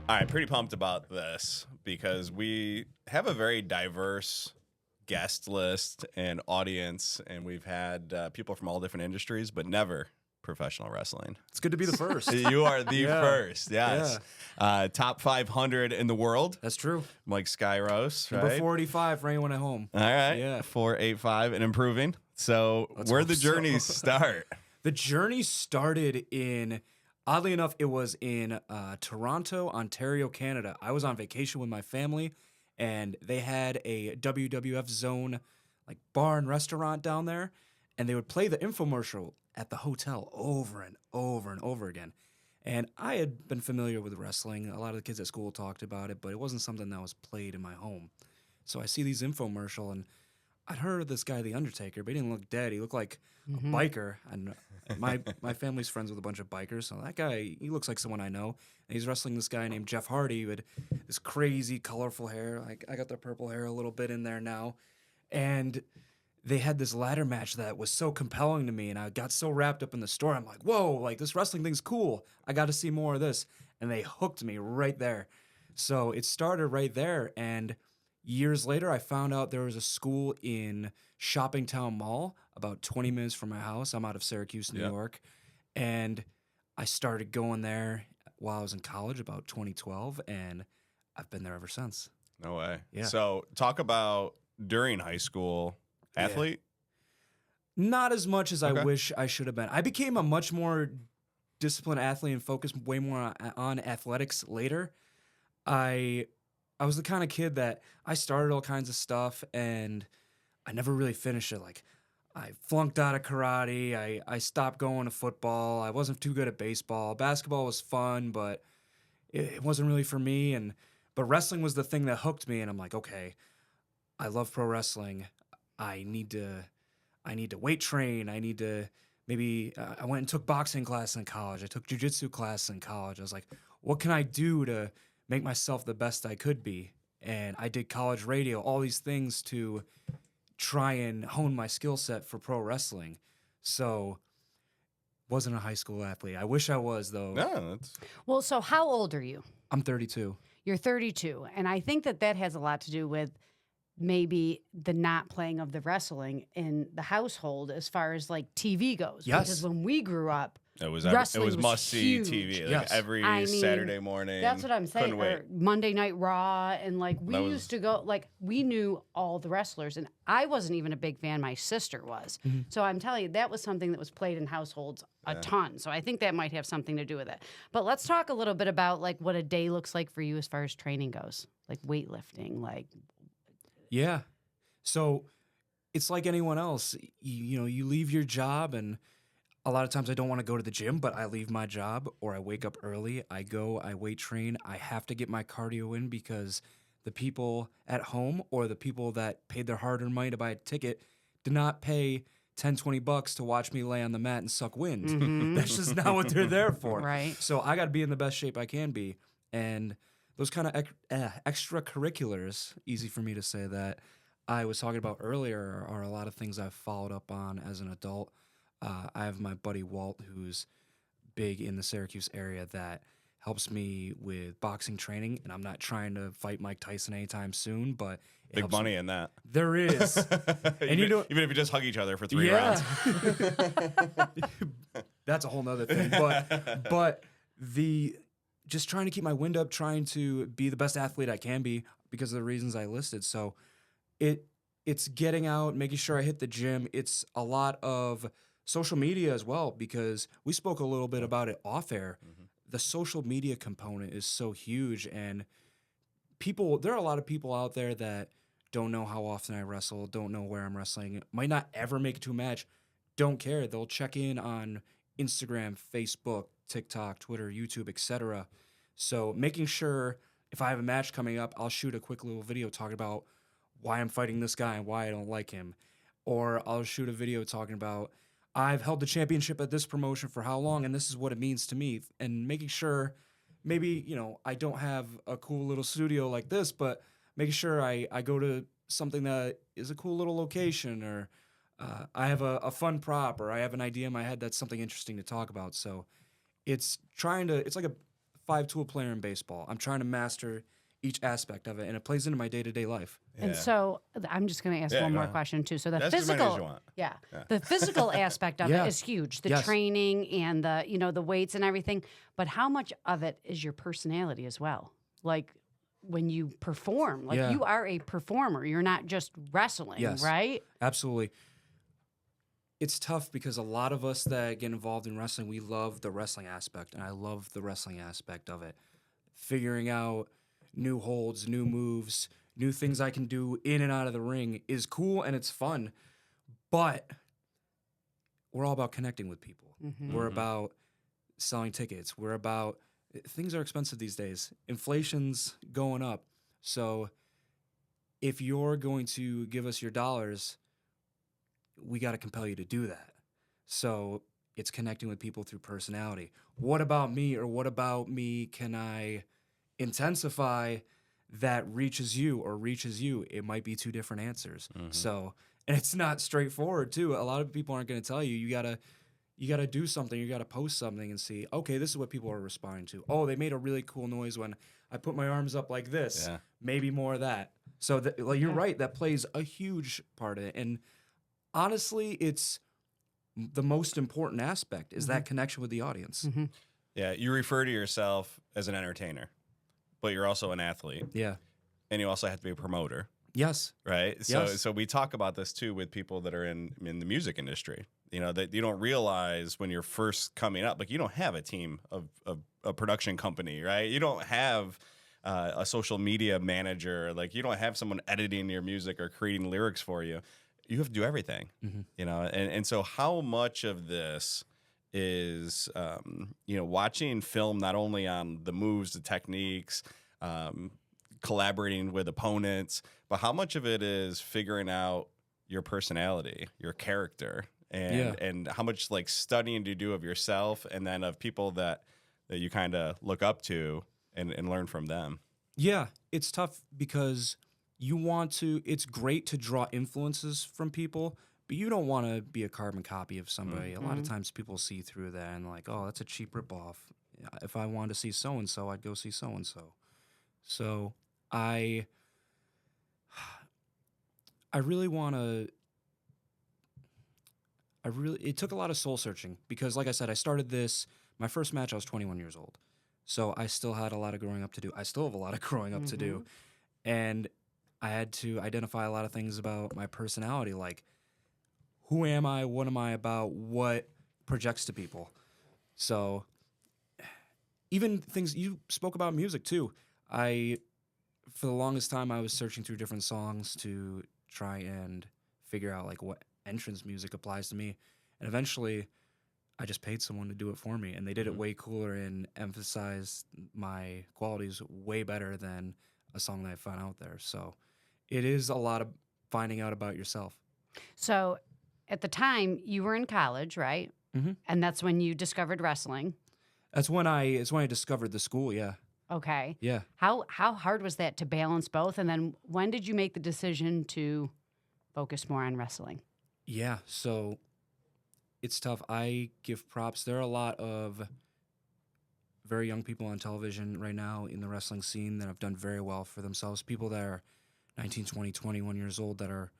All right, pretty pumped about this because we have a very diverse guest list and audience, and we've had people from all different industries, but never professional wrestling. It's good to be the first. You are the Yeah. first, yes. Top 500 in the world. That's true. Mike Skyros, right? Number 45 for anyone at home. All right, Yeah. 485 and improving. So where'd the journey start? The journey started in, oddly enough, it was in Toronto, Ontario, Canada. I was on vacation with my family, and they had a WWF zone like bar and restaurant down there, and they would play the infomercial at the hotel over and over and over again. And I had been familiar with wrestling. A lot of the kids at school talked about it, but it wasn't something that was played in my home. So I see these infomercial, and I'd heard of this guy, The Undertaker, but he didn't look dead. He looked like a biker. And my family's friends with a bunch of bikers, so that guy, he looks like someone I know. And he's wrestling this guy named Jeff Hardy who had this crazy, colorful hair. Like I got the purple hair a little bit in there now. And they had this ladder match that was so compelling to me, and I got so wrapped up in the story. I'm like, whoa, like this wrestling thing's cool. I got to see more of this. And they hooked me right there. So it started right there, and years later, I found out there was a school in Shoppingtown Mall, about 20 minutes from my house. I'm out of Syracuse, New York. And I started going there while I was in college, about 2012, and I've been there ever since. No way. Yeah. So talk about during high school, athlete? Not as much as I wish I should have been. I became a much more disciplined athlete and focused way more on athletics later. I was the kind of kid that I started all kinds of stuff and I never really finished it. Like I flunked out of karate. I stopped going to football. I wasn't too good at baseball. Basketball was fun, but it wasn't really for me. But wrestling was the thing that hooked me. And I'm like, okay, I love pro wrestling. I need to weight train. I need to maybe I went and took boxing class in college. I took jiu-jitsu class in college. I was like, what can I do to make myself the best I could be? And I did college radio, all these things to try and hone my skill set for pro wrestling. So wasn't a high school athlete. I wish I was, though. No, that's... Well, so how old are you? I'm 32. You're 32. And I think that has a lot to do with maybe the not playing of the wrestling in the household as far as like TV goes. Yes. Because when we grew up, It was wrestling must see huge. TV like Yes. every I mean, Saturday morning. that's what I'm saying. Couldn't wait. Or Monday Night Raw. And like we That was- used to go, like we knew all the wrestlers. And I wasn't even a big fan. My sister was. So I'm telling you, that was something that was played in households a ton. So I think that might have something to do with it. But let's talk a little bit about like what a day looks like for you as far as training goes. Like weightlifting, like. Yeah. So it's like anyone else. You leave your job, and a lot of times I don't want to go to the gym, but I leave my job or I wake up early. I go, I weight train. I have to get my cardio in because the people at home or the people that paid their hard-earned money to buy a ticket did not pay $10-20 to watch me lay on the mat and suck wind. That's just not what they're there for. Right. So I got to be in the best shape I can be. And those kind of extracurriculars, easy for me to say that, I was talking about earlier are a lot of things I've followed up on as an adult. I have my buddy Walt, who's big in the Syracuse area, that helps me with boxing training. And I'm not trying to fight Mike Tyson anytime soon, but it Big helps money in that. There is. And you know- even if you just hug each other for 3 rounds. That's a whole nother thing. But just trying to keep my wind up, trying to be the best athlete I can be because of the reasons I listed. So it's getting out, making sure I hit the gym. It's a lot of social media as well, because we spoke a little bit about it off air. The social media component is so huge, and there are a lot of people out there that don't know how often I wrestle, don't know where I'm wrestling, might not ever make it to a match, don't care. They'll check in on Instagram, Facebook, TikTok, Twitter, YouTube, etc. So making sure if I have a match coming up, I'll shoot a quick little video talking about why I'm fighting this guy and why I don't like him. Or I'll shoot a video talking about I've held the championship at this promotion for how long and this is what it means to me. And making sure maybe, I don't have a cool little studio like this, but making sure I go to something that is a cool little location, or I have a fun prop, or I have an idea in my head that's something interesting to talk about. So it's like a 5-tool player in baseball. I'm trying to master each aspect of it, and it plays into my day-to-day life. And so I'm just going to ask one go more ahead. question too. So the Ask as many as you physical, want. the physical aspect of Yeah. it is huge. The Yes. training and the weights and everything. But how much of it is your personality as well? Like when you perform, like Yeah. you are a performer. You're not just wrestling, Yes. right? Absolutely. It's tough because a lot of us that get involved in wrestling, we love the wrestling aspect, and I love the wrestling aspect of it. Figuring out new holds, new moves, new things I can do in and out of the ring is cool and it's fun. But we're all about connecting with people. We're about selling tickets. We're about things are expensive these days. Inflation's going up. So if you're going to give us your dollars, we got to compel you to do that. So it's connecting with people through personality. What about me, or what about me can I intensify that reaches you or reaches you? It might be two different answers. So, and it's not straightforward too. A lot of people aren't going to tell you. You gotta do something. You gotta post something and see, okay, this is what people are responding to. Oh, they made a really cool noise when I put my arms up like this. Yeah. Maybe more of that. So like you're right, that plays a huge part of it. And honestly, it's the most important aspect is that connection with the audience. Yeah, you refer to yourself as an entertainer, but you're also an athlete, Yeah. and you also have to be a promoter, Yes. right? So, Yes. so we talk about this too with people that are in the music industry. You know, that you don't realize when you're first coming up, like you don't have a team of a production company, right? You don't have a social media manager, like you don't have someone editing your music or creating lyrics for you. You have to do everything, you know? And so how much of this is, watching film, not only on the moves, the techniques, collaborating with opponents, but how much of it is figuring out your personality, your character, and how much like studying do you do of yourself and then of people that you kind of look up to and learn from them? Yeah. It's tough because it's great to draw influences from people, but you don't want to be a carbon copy of somebody. A lot of times people see through that and like, oh, that's a cheap ripoff. If I wanted to see so-and-so, I'd go see so-and-so. So I really want to, it took a lot of soul searching because like I said, I started my first match, I was 21 years old. So I still had a lot of growing up to do. I still have a lot of growing up to do. And I had to identify a lot of things about my personality, like who am I, what am I about, what projects to people. So even things you spoke about music too. For the longest time, I was searching through different songs to try and figure out like what entrance music applies to me. And eventually I just paid someone to do it for me, and they did it way cooler and emphasized my qualities way better than a song that I found out there. So it is a lot of finding out about yourself. So at the time you were in college, right? And that's when you discovered wrestling. It's when I discovered the school. Yeah. Okay. Yeah. How hard was that to balance both? And then when did you make the decision to focus more on wrestling? Yeah. So it's tough. I give props. There are a lot of very young people on television right now in the wrestling scene that have done very well for themselves. People that are 19, 20, 21 years old that are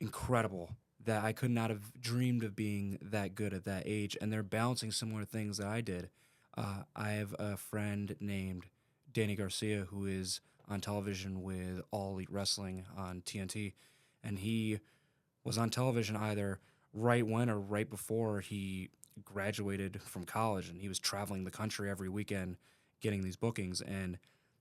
incredible, that I could not have dreamed of being that good at that age. And they're balancing similar things that I did. I have a friend named Danny Garcia who is on television with All Elite Wrestling on TNT. And he was on television either right when or right before he graduated from college, and he was traveling the country every weekend getting these bookings. And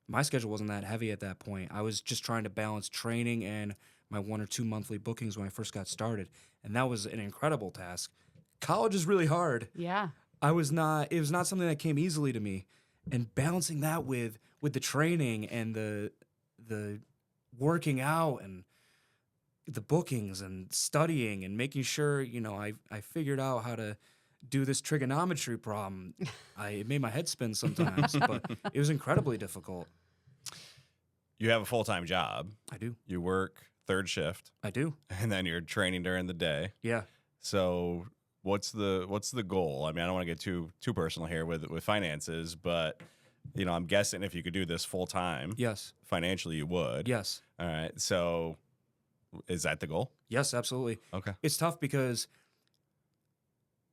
my schedule wasn't that heavy at that point. I was just trying to balance training and my 1 or 2 monthly bookings when I first got started, and that was an incredible task. College is really hard. Yeah. It was not something that came easily to me, and balancing that with the training and the working out and the bookings and studying and making sure, I figured out how to do this trigonometry problem. It made my head spin sometimes, but it was incredibly difficult. You have a full-time job. I do. You work third shift. I do. And then you're training during the day. Yeah. So what's the goal? I mean, I don't want to get too personal here with finances, but I'm guessing if you could do this full time, Yes. financially you would. Yes. All right. So is that the goal? Yes, absolutely. Okay. It's tough because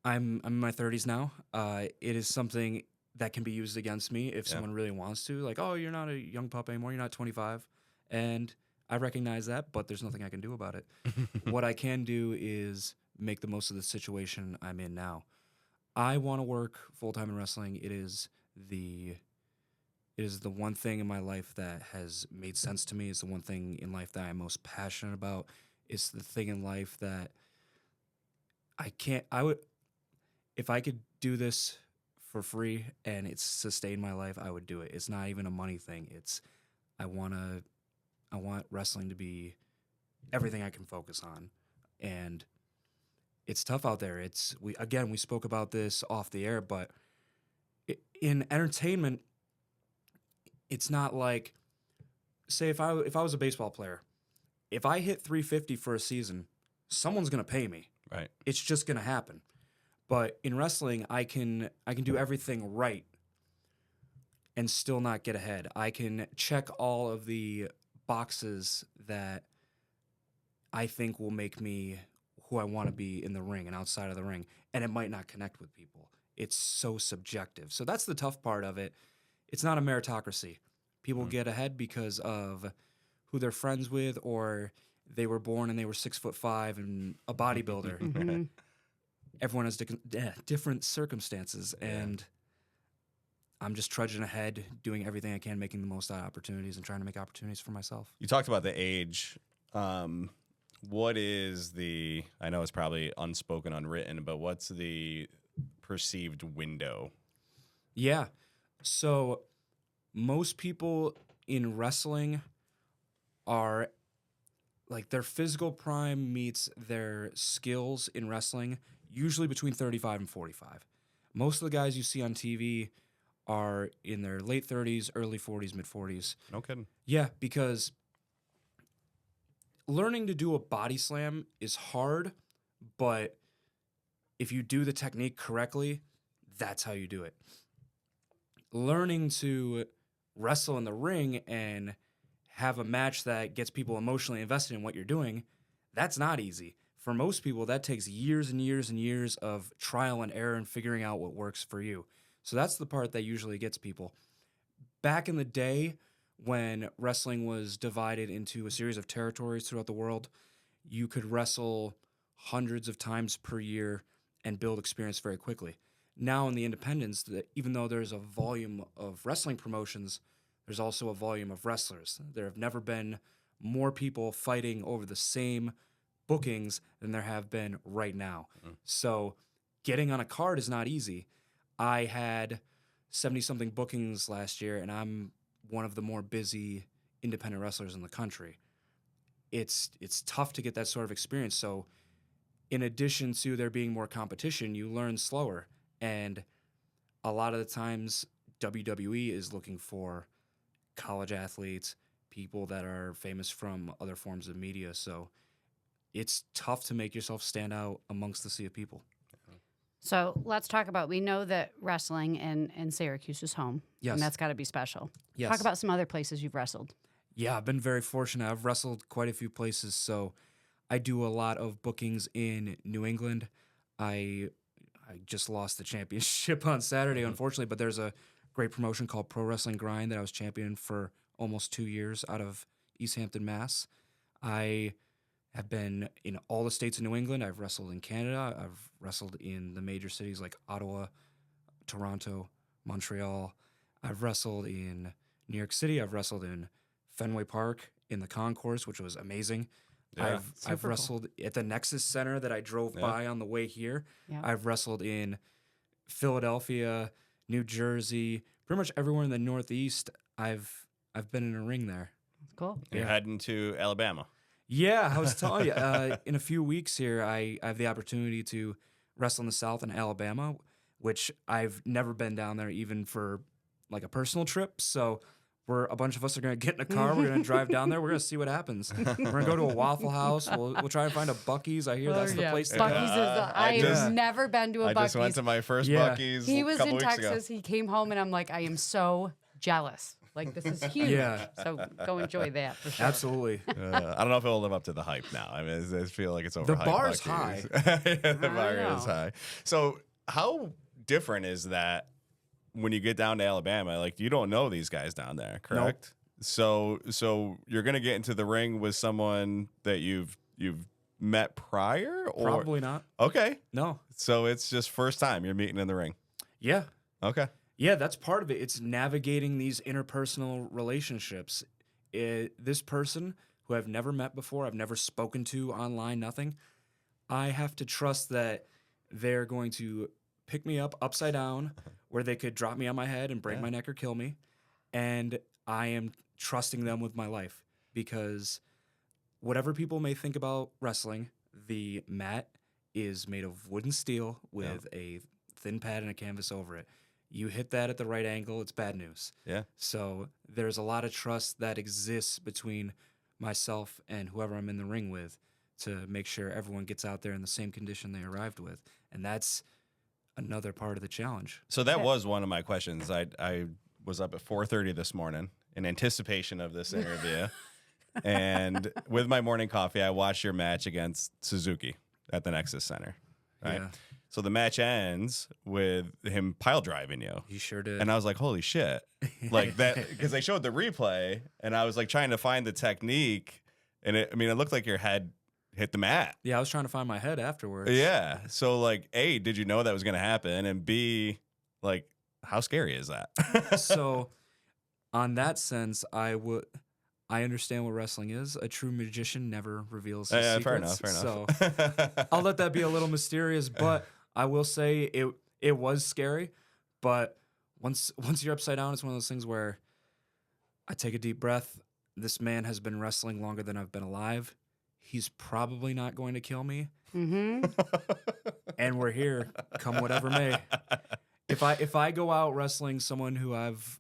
I'm in my 30s now. It is something that can be used against me if someone really wants to. Like, oh, you're not a young pup anymore. You're not 25. And I recognize that, but there's nothing I can do about it. What I can do is make the most of the situation I'm in now. I want to work full-time in wrestling. It is the one thing in my life that has made sense to me. It's the one thing in life that I'm most passionate about. It's the thing in life that if I could do this for free and it's sustained my life, I would do it. It's not even a money thing. I want wrestling to be everything I can focus on. And it's tough out there. We spoke about this off the air, but in entertainment, it's not like, say if I was a baseball player, if I hit 350 for a season, someone's going to pay me. Right. It's just going to happen. But in wrestling, I can do everything right and still not get ahead. I can check all of the boxes that I think will make me who I want to be in the ring and outside of the ring, and it might not connect with people. It's so subjective. So that's the tough part of it. It's not a meritocracy. People get ahead because of who they're friends with, or they were born and they were 6'5" and a bodybuilder. Everyone has different circumstances, and I'm just trudging ahead, doing everything I can, making the most out of opportunities and trying to make opportunities for myself. You talked about the age. What is I know it's probably unspoken, unwritten, but what's the perceived window? Yeah. So most people in wrestling are like their physical prime meets their skills in wrestling usually between 35 and 45. Most of the guys you see on TV are in their late 30s, early 40s, mid 40s. No kidding. Yeah, because learning to do a body slam is hard, but if you do the technique correctly, that's how you do it. Learning to wrestle in the ring and have a match that gets people emotionally invested in what you're doing, that's not easy. For most people, that takes years and years and years of trial and error and figuring out what works for you. So that's the part that usually gets people. Back in the day, when wrestling was divided into a series of territories throughout the world, you could wrestle hundreds of times per year and build experience very quickly. Now in the independents, even though there's a volume of wrestling promotions, there's also a volume of wrestlers. There have never been more people fighting over the same bookings than there have been right now. So getting on a card is not easy. I had 70-something bookings last year, and I'm one of the more busy independent wrestlers in the country. It's tough to get that sort of experience. So in addition to there being more competition, you learn slower. And a lot of the times WWE is looking for college athletes, people that are famous from other forms of media. So it's tough to make yourself stand out amongst the sea of people. So let's talk about, we know that wrestling in Syracuse is home. Yes. And that's got to be special. Yes. Talk about some other places you've wrestled. Yeah, I've been very fortunate. I've wrestled quite a few places. So I do a lot of bookings in New England. I just lost the championship on Saturday, unfortunately, but there's a great promotion called Pro Wrestling Grind that I was champion for almost 2 years out of East Hampton, Mass. I have been in all the states in New England. I've wrestled in Canada. I've wrestled in the major cities like Ottawa, Toronto, Montreal. I've wrestled in New York City. I've wrestled in Fenway Park in the concourse, which was amazing. Yeah, I've wrestled at the Nexus Center that I drove by on the way here. Yeah. I've wrestled in Philadelphia, New Jersey, pretty much everywhere in the Northeast. I've been in a ring there. Cool. You're heading to Alabama. Yeah, I was telling you, in a few weeks here, I have the opportunity to wrestle in the South in Alabama, which I've never been down there even for like a personal trip. So a bunch of us are gonna get in a car. We're gonna drive down there. We're gonna see what happens. We're gonna go to a Waffle House. We'll try and find a Buc-ee's. I hear that's the place to go. Buc-ee's is. I've never been to a Buc-ee's. I just went to my first Buc-ee's. He was a couple in weeks ago. Texas. He came home, and I'm like, I am so jealous. Like, this is huge. Yeah. So go enjoy that for sure. Absolutely. I don't know if it'll live up to the hype now. I mean, I feel like it's overhyped. The bar's Buc-ee's. high. Yeah, the I bar know. is high. So how different is that when you get down to Alabama? Like, you don't know these guys down there, correct? Nope. So you're gonna get into the ring with someone that you've met prior, or Probably not. okay. No. So it's just first time you're meeting in the ring. Yeah. Okay. Yeah, that's part of it. It's navigating these interpersonal relationships. This person who I've never met before, I've never spoken to online, nothing. I have to trust that they're going to pick me up upside down where they could drop me on my head and break my neck or kill me. And I am trusting them with my life because whatever people may think about wrestling, the mat is made of wood and steel with a thin pad and a canvas over it. You hit that at the right angle, it's bad news. Yeah. So there's a lot of trust that exists between myself and whoever I'm in the ring with to make sure everyone gets out there in the same condition they arrived with. And that's another part of the challenge. So that was one of my questions. I was up at 4:30 this morning in anticipation of this interview. And with my morning coffee, I watched your match against Suzuki at the Nexus Center. Right. Yeah. So the match ends with him pile driving you. He sure did. And I was like, holy shit. Like that, because they showed the replay and I was like trying to find the technique. And it looked like your head hit the mat. Yeah, I was trying to find my head afterwards. Yeah. So like, A, did you know that was going to happen? And B, like, how scary is that? So on that sense, I understand what wrestling is. A true magician never reveals his secrets. Fair enough. So I'll let that be a little mysterious, but I will say it was scary. But once you're upside down, it's one of those things where I take a deep breath. This man has been wrestling longer than I've been alive. He's probably not going to kill me. Mm-hmm. And we're here, come whatever may. If I go out wrestling someone who I've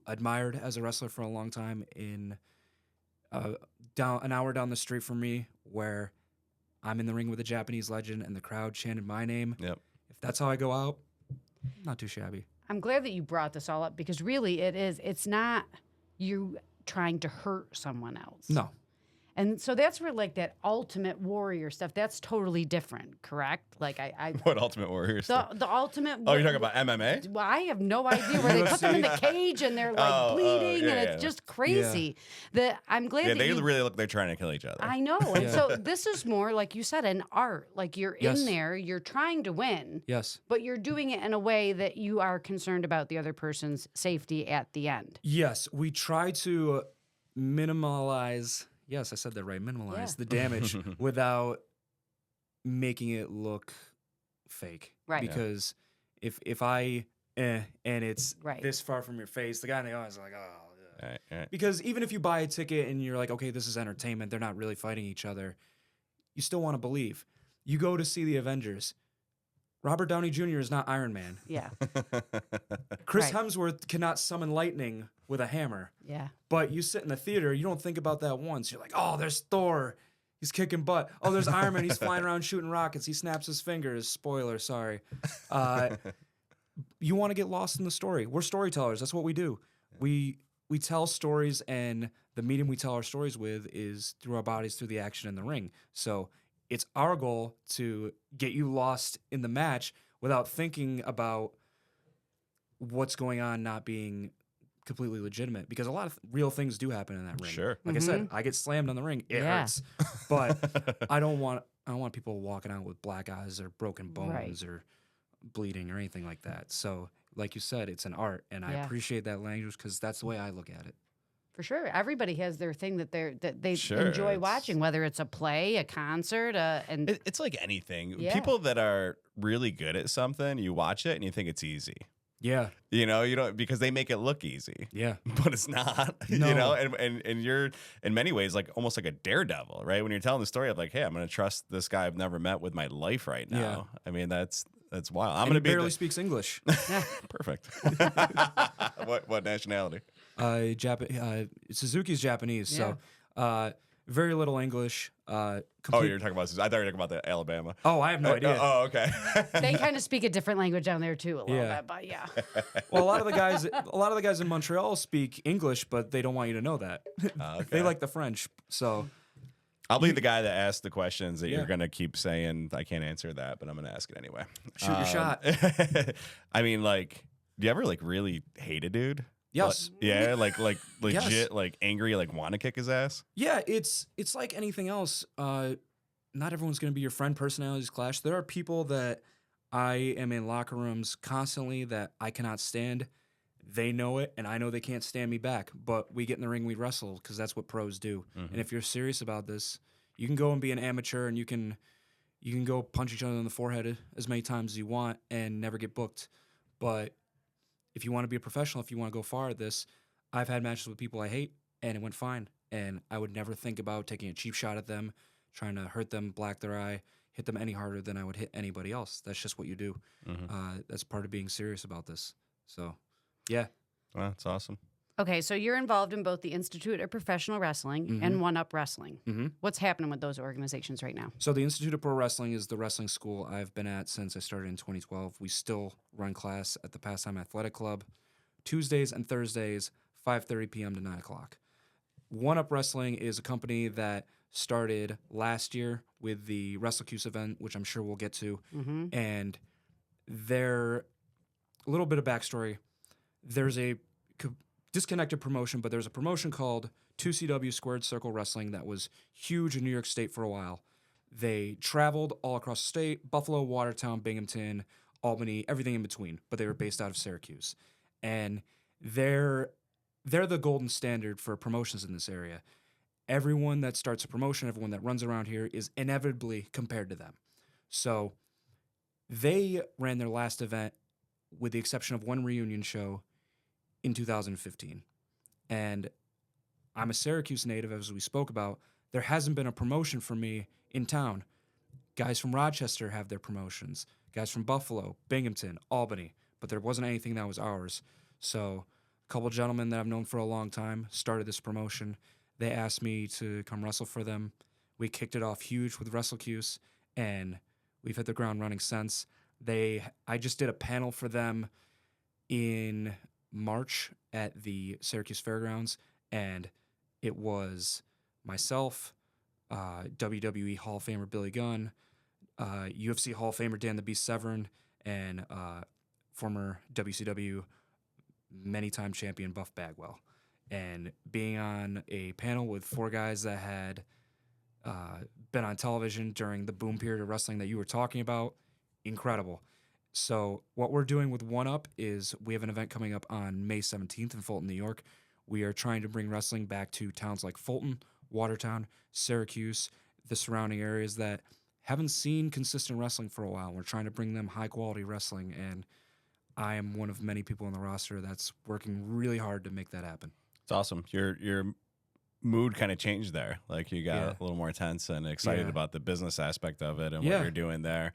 admired as a wrestler for a long time in down an hour down the street from me, where I'm in the ring with a Japanese legend and the crowd chanted my name. Yep. If that's how I go out, not too shabby. I'm glad that you brought this all up because really it's not you trying to hurt someone else. No. And so that's where like that ultimate warrior stuff, that's totally different, correct? Like What Ultimate Warrior stuff? the ultimate Oh, you're talking about MMA? Well, I have no idea where they put them in the cage and they're like bleeding and it's just crazy. I'm glad that they you, really look like they're trying to kill each other. I know. And so this is more like you said, an art. Like you're in there, you're trying to win. Yes. But you're doing it in a way that you are concerned about the other person's safety at the end. Yes, we try to minimalize. Yes, I said that right. Minimalize the damage without making it look fake. Right. Because if I and it's Right. this far from your face, the guy in the audience is like, oh. Yeah. Right. Because even if you buy a ticket and you're like, okay, this is entertainment, they're not really fighting each other, you still want to believe. You go to see the Avengers. Robert Downey Jr. is not Iron Man. Yeah. Chris Right. Hemsworth cannot summon lightning with a hammer. Yeah. But you sit in the theater, you don't think about that once. You're like, oh, there's Thor. He's kicking butt. Oh, there's Iron Man. He's flying around shooting rockets. He snaps his fingers. Spoiler, sorry. You want to get lost in the story. We're storytellers. That's what we do. We tell stories, and the medium we tell our stories with is through our bodies, through the action in the ring. So it's our goal to get you lost in the match without thinking about what's going on not being completely legitimate, because a lot of real things do happen in that ring. Sure. Like I said, I get slammed on the ring. It hurts. But I don't want people walking out with black eyes or broken bones or bleeding or anything like that. So like you said, it's an art, and I appreciate that language because that's the way I look at it. For sure. Everybody has their thing that they Sure, enjoy watching, whether it's a play, a concert, and It's like anything. Yeah. People that are really good at something, you watch it and you think it's easy. Yeah. You don't, because they make it look easy. Yeah. But it's not. No. And you're in many ways like almost like a daredevil, right? When you're telling the story of like, hey, I'm gonna trust this guy I've never met with my life right now. Yeah. I mean, that's That's wild. I'm And gonna he be barely speaks English. perfect. What nationality? Suzuki's Japanese, so very little English. Oh, you're talking about. I thought you were talking about the Alabama. Oh, I have no idea. Oh, okay. They kind of speak a different language down there too, a little Yeah. bit, but yeah. Well, a lot of the guys in Montreal speak English, but they don't want you to know that. Okay. They like the French, so. I'll be the guy that asks the questions that Yeah. you're gonna keep saying. I can't answer that, but I'm gonna ask it anyway. Shoot your shot. I mean, like, do you ever like really hate a dude? Yes. Yeah, like legit, Yes. like angry, like want to kick his ass. Yeah, it's like anything else. Not everyone's going to be your friend. Personalities clash. There are people that I am in locker rooms constantly that I cannot stand. They know it, and I know they can't stand me back. But we get in the ring, we wrestle, because that's what pros do. And if you're serious about this, you can go and be an amateur, and you can go punch each other in the forehead as many times as you want and never get booked. But if you want to be a professional, if you want to go far at this, I've had matches with people I hate, and it went fine. And I would never think about taking a cheap shot at them, trying to hurt them, black their eye, hit them any harder than I would hit anybody else. That's just what you do. That's part of being serious about this. So, yeah. Well, that's awesome. Okay, so you're involved in both the Institute of Professional Wrestling and One Up Wrestling. What's happening with those organizations right now? So the Institute of Pro Wrestling is the wrestling school I've been at since I started in 2012. We still run class at the Pastime Athletic Club, Tuesdays and Thursdays, 5:30 p.m. to 9 o'clock. One Up Wrestling is a company that started last year with the Syracuse event, which I'm sure we'll get to. And they're a little bit of backstory. There's a disconnected promotion, but there's a promotion called 2CW Squared Circle Wrestling that was huge in New York State for a while. They traveled all across the state, Buffalo, Watertown, Binghamton, Albany, everything in between, but they were based out of Syracuse. And they're the golden standard for promotions in this area. Everyone that starts a promotion, everyone that runs around here is inevitably compared to them. So they ran their last event, with the exception of one reunion show, in 2015. And I'm a Syracuse native, as we spoke about. There hasn't been a promotion for me in town. Guys from Rochester have their promotions. Guys from Buffalo, Binghamton, Albany. But there wasn't anything that was ours. So a couple gentlemen that I've known for a long time started this promotion. They asked me to come wrestle for them. We kicked it off huge with Wrestlecuse, and we've hit the ground running since. I just did a panel for them in March at the Syracuse Fairgrounds, and it was myself, WWE Hall of Famer Billy Gunn, UFC Hall of Famer Dan the Beast Severn, and former WCW many-time champion Buff Bagwell. And being on a panel with four guys that had been on television during the boom period of wrestling that you were talking about, incredible. So what we're doing with One Up is we have an event coming up on May 17th in Fulton, New York. We are trying to bring wrestling back to towns like Fulton, Watertown, Syracuse, the surrounding areas that haven't seen consistent wrestling for a while. We're trying to bring them high-quality wrestling, and I am one of many people on the roster that's working really hard to make that happen. It's awesome. Your mood kind of changed there. Like you got a little more tense and excited about the business aspect of it and what you're doing there.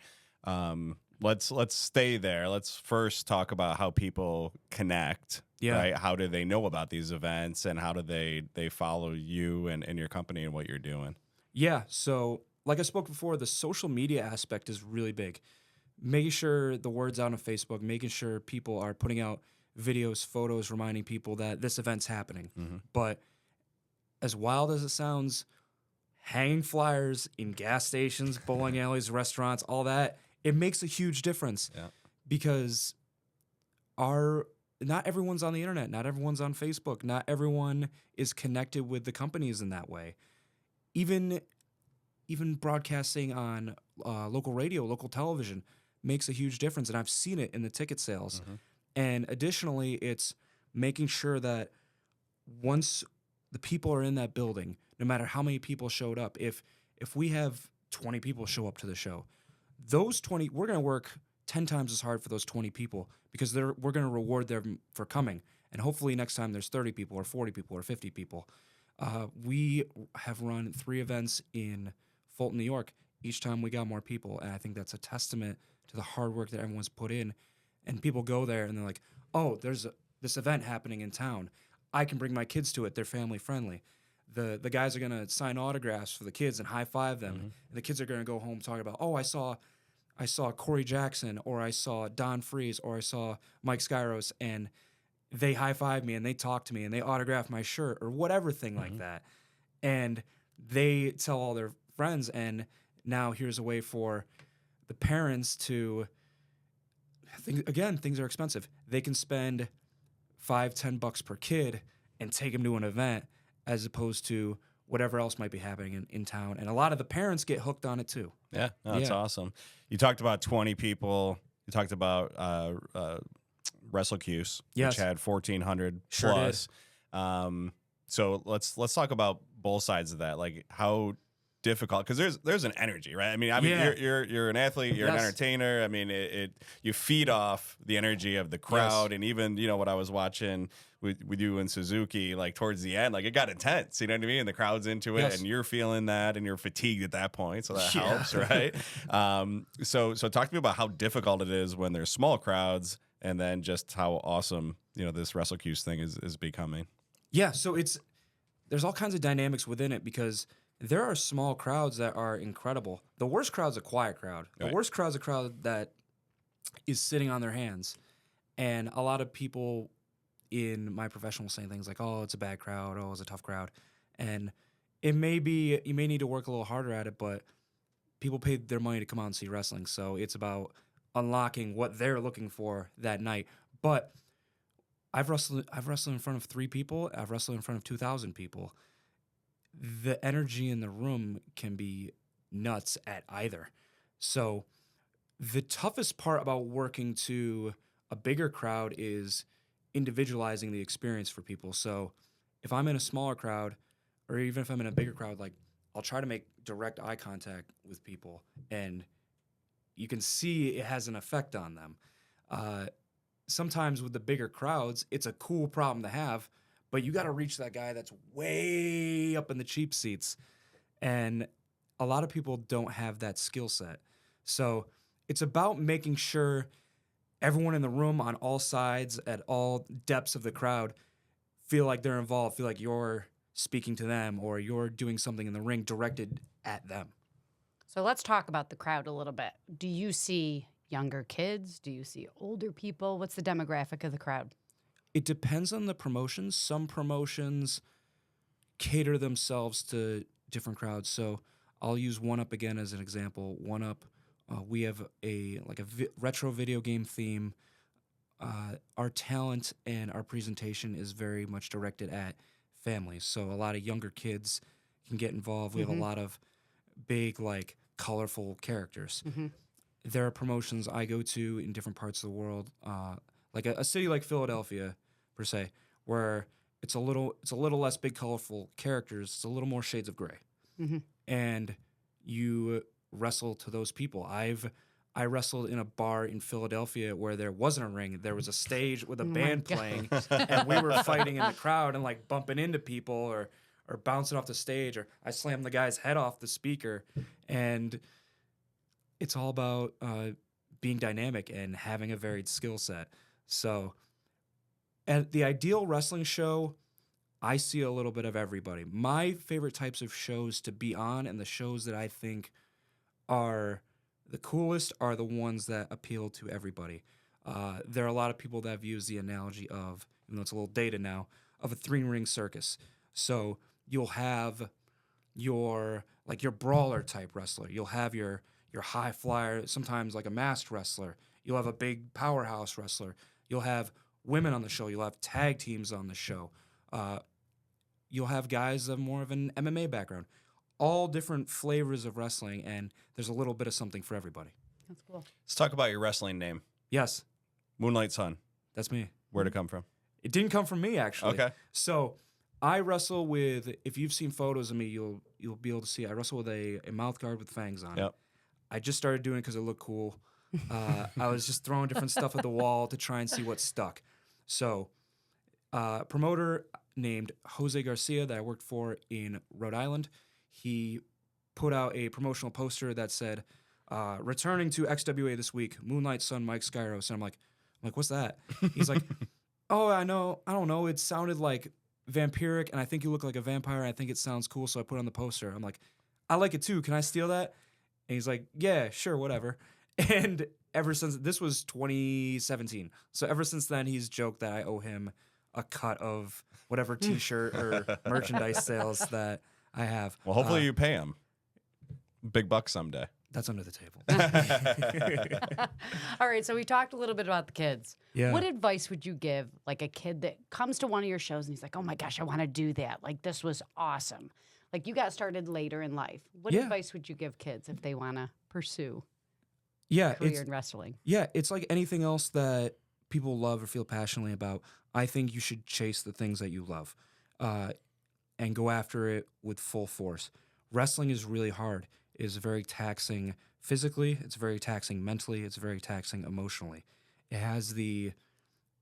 Let's stay there. Let's first talk about how people connect. Yeah. Right? How do they know about these events, and how do they follow you and your company and what you're doing? Yeah. So like I spoke before, the social media aspect is really big. Making sure the word's out on Facebook, making sure people are putting out videos, photos, reminding people that this event's happening. But as wild as it sounds, hanging flyers in gas stations, bowling alleys, restaurants, all that, it makes a huge difference. Yeah. Because not everyone's on the internet, not everyone's on Facebook, not everyone is connected with the companies in that way. Even broadcasting on local radio, local television makes a huge difference, and I've seen it in the ticket sales. And additionally, it's making sure that once the people are in that building, no matter how many people showed up, if we have 20 people show up to the show, those 20, we're going to work 10 times as hard for those 20 people because we're going to reward them for coming. And hopefully next time there's 30 people or 40 people or 50 people. We have run 3 events in Fulton, New York. Each time we got more people, and I think that's a testament to the hard work that everyone's put in. And people go there and they're like, oh, there's this event happening in town. I can bring my kids to it. They're family friendly. The guys are going to sign autographs for the kids and high five them. And the kids are going to go home talking about, oh, I saw Corey Jackson, or I saw Don Freeze, or I saw Mike Skyros, and they high five me and they talk to me and they autograph my shirt or whatever thing like that. And they tell all their friends, and now here's a way for the parents to things are expensive. They can spend $5-10 per kid and take them to an event as opposed to whatever else might be happening in town. And a lot of the parents get hooked on it too. Yeah, no, that's awesome. You talked about 20 people. You talked about Wrestlecuse, Yes. which had 1,400 Sure plus. So let's talk about both sides of that. Like how difficult, because there's an energy, right? I mean, Yeah. you're an athlete, you're an Yes. entertainer. I mean, you feed off the energy of the crowd, and even what I was watching with you and Suzuki, like towards the end, like it got intense. You know what I mean? And the crowd's into it, Yes. and you're feeling that, and you're fatigued at that point, so that Yeah. helps, right? So talk to me about how difficult it is when there's small crowds, and then just how awesome this Wrestlecuse thing is becoming. Yeah, so there's all kinds of dynamics within it because there are small crowds that are incredible. The worst crowd's a quiet crowd. The Right. worst crowd's a crowd that is sitting on their hands. And a lot of people in my profession will say things like, oh, it's a bad crowd, oh, it's a tough crowd. And it may be, you may need to work a little harder at it, but people paid their money to come out and see wrestling. So it's about unlocking what they're looking for that night. But I've wrestled in front of 3 people. I've wrestled in front of 2,000 people. The energy in the room can be nuts at either. So the toughest part about working to a bigger crowd is individualizing the experience for people. So if I'm in a smaller crowd, or even if I'm in a bigger crowd, like I'll try to make direct eye contact with people, and you can see it has an effect on them. Sometimes with the bigger crowds, it's a cool problem to have, but you got to reach that guy that's way up in the cheap seats. And a lot of people don't have that skill set. So it's about making sure everyone in the room on all sides, at all depths of the crowd, feel like they're involved, feel like you're speaking to them or you're doing something in the ring directed at them. So let's talk about the crowd a little bit. Do you see younger kids? Do you see older people? What's the demographic of the crowd? It depends on the promotions. Some promotions cater themselves to different crowds. So I'll use One Up again as an example. One Up, we have a retro video game theme. Our talent and our presentation is very much directed at families. So a lot of younger kids can get involved. We have a lot of big, colorful characters. There are promotions I go to in different parts of the world, like a city like Philadelphia, per se, where it's a little less big, colorful characters. It's a little more shades of gray, and you wrestle to those people. I wrestled in a bar in Philadelphia where there wasn't a ring. There was a stage with a band playing, and we were fighting in the crowd and bumping into people or bouncing off the stage, or I slammed the guy's head off the speaker. And it's all about being dynamic and having a varied skill set. So at the ideal wrestling show, I see a little bit of everybody. My favorite types of shows to be on, and the shows that I think are the coolest, are the ones that appeal to everybody. There are a lot of people that have used the analogy of, even though it's a little dated now, of a 3-ring circus. So you'll have your brawler type wrestler. You'll have your high flyer, sometimes like a masked wrestler. You'll have a big powerhouse wrestler. You'll have women on the show. You'll have tag teams on the show. You'll have guys of more of an MMA background. All different flavors of wrestling, and there's a little bit of something for everybody. That's cool. Let's talk about your wrestling name, Yes, Moonlight Sun. that's me. Where'd it come from? It didn't come from me, actually. Okay. So I wrestle with, if you've seen photos of me, you'll be able to see, I wrestle with a mouth guard with fangs on it. Yep. I just started doing it because it looked cool. I was just throwing different stuff at the wall to try and see what stuck. So promoter named Jose Garcia that I worked for in Rhode Island, he put out a promotional poster that said, returning to XWA this week, Moonlight Sun, Mike Skyros. And I'm like, what's that? He's like, oh, I don't know. It sounded like vampiric, and I think you look like a vampire. I think it sounds cool, so I put it on the poster. I'm like, I like it too. Can I steal that? And he's like, yeah, sure, whatever. And ever since, this was 2017. So ever since then, he's joked that I owe him a cut of whatever T-shirt or merchandise sales that I have. Well, hopefully you pay him big bucks someday. That's under the table. All right, so we talked a little bit about the kids. Yeah. What advice would you give, like a kid that comes to one of your shows and he's like, oh my gosh, I want to do that. Like, this was awesome. Like, you got started later in life. What advice would you give kids if they want to pursue a career in wrestling? Yeah, it's like anything else that people love or feel passionately about. I think you should chase the things that you love and go after it with full force. Wrestling is really hard. It is very taxing physically. It's very taxing mentally. It's very taxing emotionally. It has the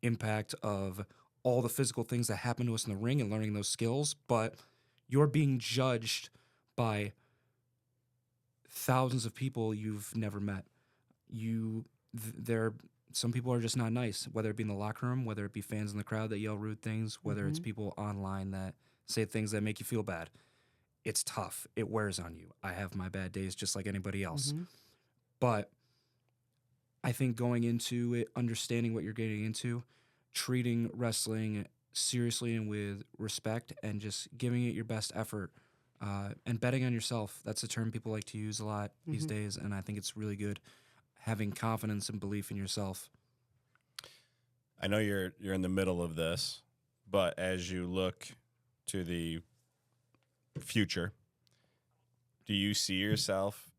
impact of all the physical things that happen to us in the ring and learning those skills, but you're being judged by thousands of people you've never met. Some people are just not nice, whether it be in the locker room, whether it be fans in the crowd that yell rude things, whether it's people online that say things that make you feel bad. It's tough. It wears on you. I have my bad days just like anybody else. But I think going into it, understanding what you're getting into, treating wrestling seriously and with respect, and just giving it your best effort, and betting on yourself. That's a term people like to use a lot these days, and I think it's really good. Having confidence and belief in yourself. I know you're in the middle of this, but as you look to the future, do you see yourself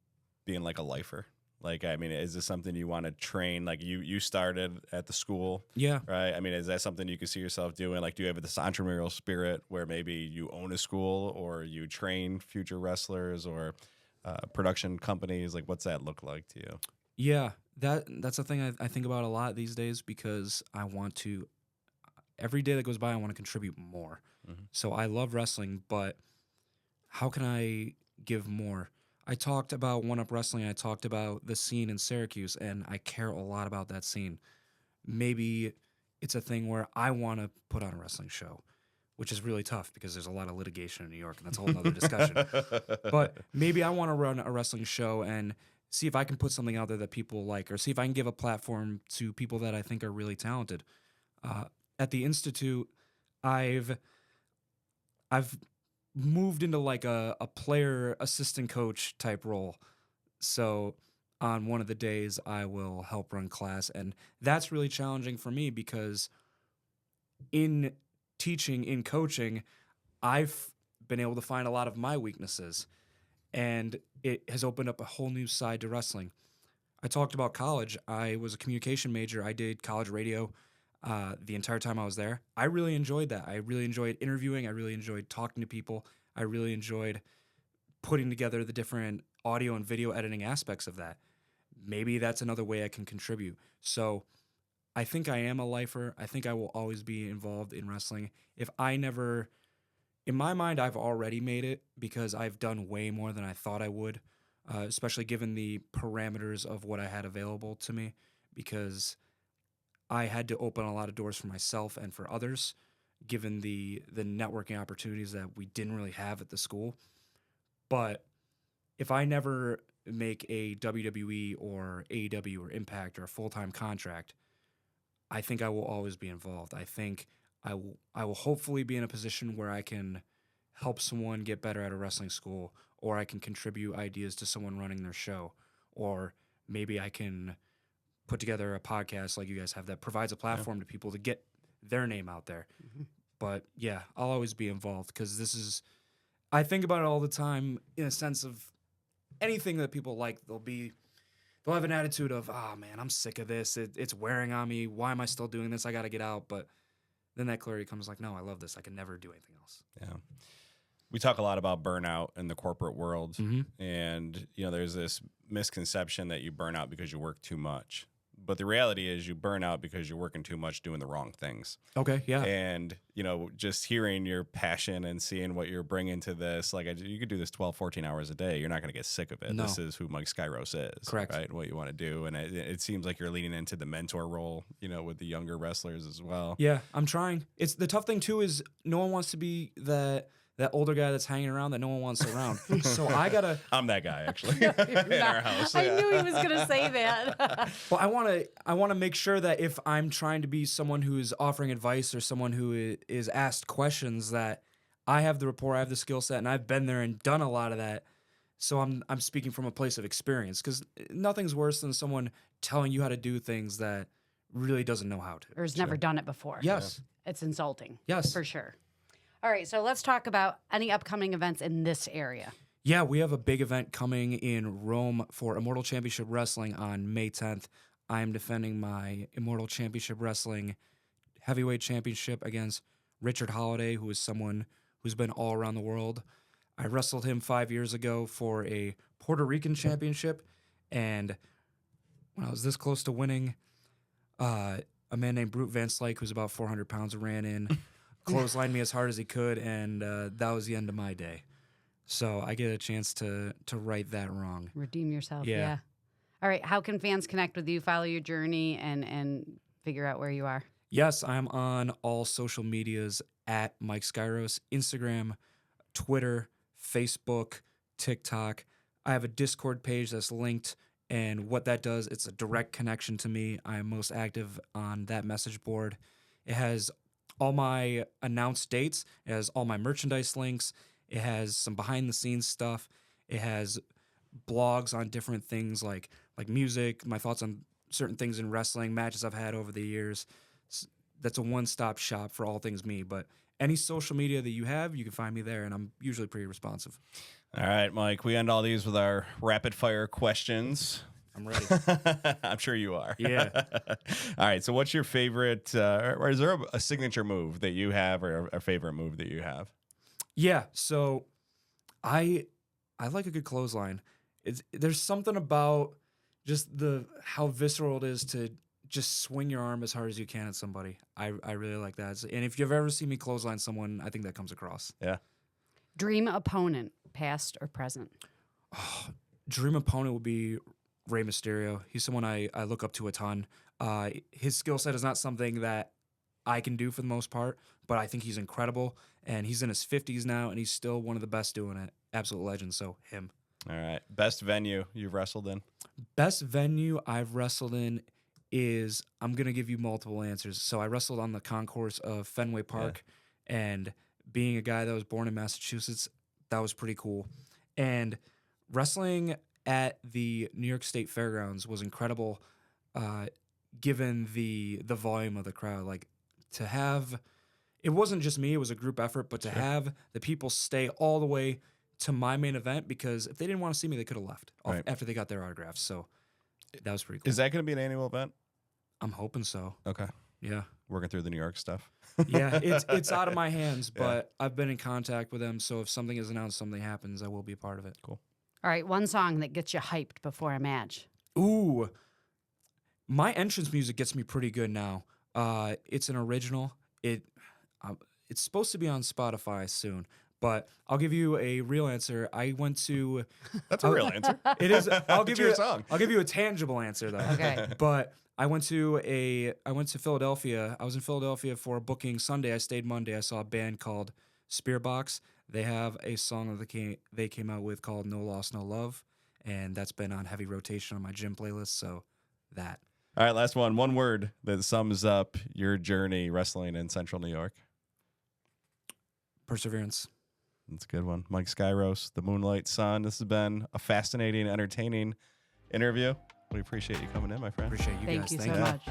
being like a lifer? Like, I mean, is this something you want to train? Like, you started at the school, Yeah. right? I mean, is that something you could see yourself doing? Like, do you have this entrepreneurial spirit where maybe you own a school or you train future wrestlers or production companies? Like, what's that look like to you? Yeah, that's a thing I think about a lot these days, because I want to, every day that goes by, I want to contribute more. So I love wrestling, but how can I give more? I talked about One Up Wrestling. I talked about the scene in Syracuse, and I care a lot about that scene. Maybe it's a thing where I want to put on a wrestling show, which is really tough because there's a lot of litigation in New York, and that's a whole other discussion. But maybe I want to run a wrestling show and see if I can put something out there that people like, or see if I can give a platform to people that I think are really talented. At the Institute, I've moved into like a player assistant coach type role. So on one of the days, I will help run class. And that's really challenging for me because in teaching, in coaching, I've been able to find a lot of my weaknesses. And it has opened up a whole new side to wrestling. I talked about college. I was a communication major. I did college radio the entire time I was there. I really enjoyed that. I really enjoyed interviewing. I really enjoyed talking to people. I really enjoyed putting together the different audio and video editing aspects of that. Maybe that's another way I can contribute. So I think I am a lifer. I think I will always be involved in wrestling. If I never... In my mind, I've already made it because I've done way more than I thought I would, especially given the parameters of what I had available to me, because I had to open a lot of doors for myself and for others, given the networking opportunities that we didn't really have at the school. But if I never make a WWE or AEW or Impact or a full-time contract, I think I will always be involved. I think I will hopefully be in a position where I can help someone get better at a wrestling school, or I can contribute ideas to someone running their show, or maybe I can put together a podcast like you guys have that provides a platform to people to get their name out there. But yeah, I'll always be involved because I think about it all the time in a sense of anything that people like. They'll have an attitude of, oh man, I'm sick of this. It's wearing on me. Why am I still doing this? I got to get out. But then that clarity comes like, no, I love this. I can never do anything else. Yeah. We talk a lot about burnout in the corporate world. And, there's this misconception that you burn out because you work too much. but the reality is you burn out because you're working too much doing the wrong things. Okay, yeah. And, just hearing your passion and seeing what you're bringing to this, like you could do this 12, 14 hours a day. You're not going to get sick of it. No. This is who Mike Skyros is. Correct. Right? What you want to do. And it seems like you're leaning into the mentor role, with the younger wrestlers as well. Yeah, I'm trying. It's the tough thing too is no one wants to be that older guy that's hanging around that no one wants around. So I gotta. I'm that guy actually in our house. I knew he was gonna say that. Well, I wanna make sure that if I'm trying to be someone who is offering advice or someone who is asked questions, that I have the rapport, I have the skill set, and I've been there and done a lot of that. So I'm speaking from a place of experience, because nothing's worse than someone telling you how to do things that really doesn't know how to. Or has never done it before. Yes. It's insulting. Yes. For sure. All right, so let's talk about any upcoming events in this area. Yeah, we have a big event coming in Rome for Immortal Championship Wrestling on May 10th. I am defending my Immortal Championship Wrestling Heavyweight Championship against Richard Holiday, who is someone who's been all around the world. I wrestled him 5 years ago for a Puerto Rican championship, and when I was this close to winning, a man named Brute Van Slyke, who's about 400 pounds, ran in, clotheslined me as hard as he could, and that was the end of my day. So I get a chance to right that wrong. Redeem yourself. Yeah. Yeah. All right. How can fans connect with you, follow your journey, and figure out where you are? Yes, I'm on all social medias at Mike Skyros, Instagram, Twitter, Facebook, TikTok. I have a Discord page that's linked, and what that does, it's a direct connection to me. I am most active on that message board. It has all my announced dates. It has all my merchandise links. It has some behind-the-scenes stuff. It has blogs on different things like music, my thoughts on certain things in wrestling, matches I've had over the years. That's a one-stop shop for all things me. But any social media that you have, you can find me there, and I'm usually pretty responsive. All right, Mike, we end all these with our rapid-fire questions. I'm ready. I'm sure you are. Yeah. All right. So, what's your favorite, or is there a signature move that you have, or a favorite move that you have? Yeah. So, I like a good clothesline. There's something about just how visceral it is to just swing your arm as hard as you can at somebody. I really like that. And if you've ever seen me clothesline someone, I think that comes across. Yeah. Dream opponent, past or present? Dream opponent would be Rey Mysterio. He's someone I look up to a ton. His skill set is not something that I can do for the most part, but I think he's incredible. And he's in his 50s now, and he's still one of the best doing it. Absolute legend, so him. All right. Best venue you've wrestled in? Best venue I've wrestled in is, I'm going to give you multiple answers. So I wrestled on the concourse of Fenway Park, and being a guy that was born in Massachusetts, that was pretty cool. And wrestling at the New York State Fairgrounds was incredible, given the volume of the crowd. Like, to have, it wasn't just me, it was a group effort, but to have the people stay all the way to my main event, because if they didn't want to see me, they could have left after they got their autographs. So that was pretty cool. Is that going to be an annual event? I'm hoping so. Okay. Yeah. Working through the New York stuff. Yeah, it's out of my hands, but I've been in contact with them, so if something is announced, something happens, I will be a part of it. Cool. All right, one song that gets you hyped before a match. Ooh. My entrance music gets me pretty good now. It's an original. It's supposed to be on Spotify soon, but I'll give you a real answer. I went to... That's a real answer. It is. I'll give It's you your a song. I'll give you a tangible answer, though. Okay. But I went to Philadelphia. I was in Philadelphia for a booking Sunday. I stayed Monday. I saw a band called Spearbox. They have a song that they came out with called No Loss, No Love, and that's been on heavy rotation on my gym playlist, so that. All right, last one. One word that sums up your journey wrestling in Central New York. Perseverance. That's a good one. Mike Skyros, the Moonlight Sun. This has been a fascinating, entertaining interview. We appreciate you coming in, my friend. Appreciate you Thank guys. you Thank so you. much.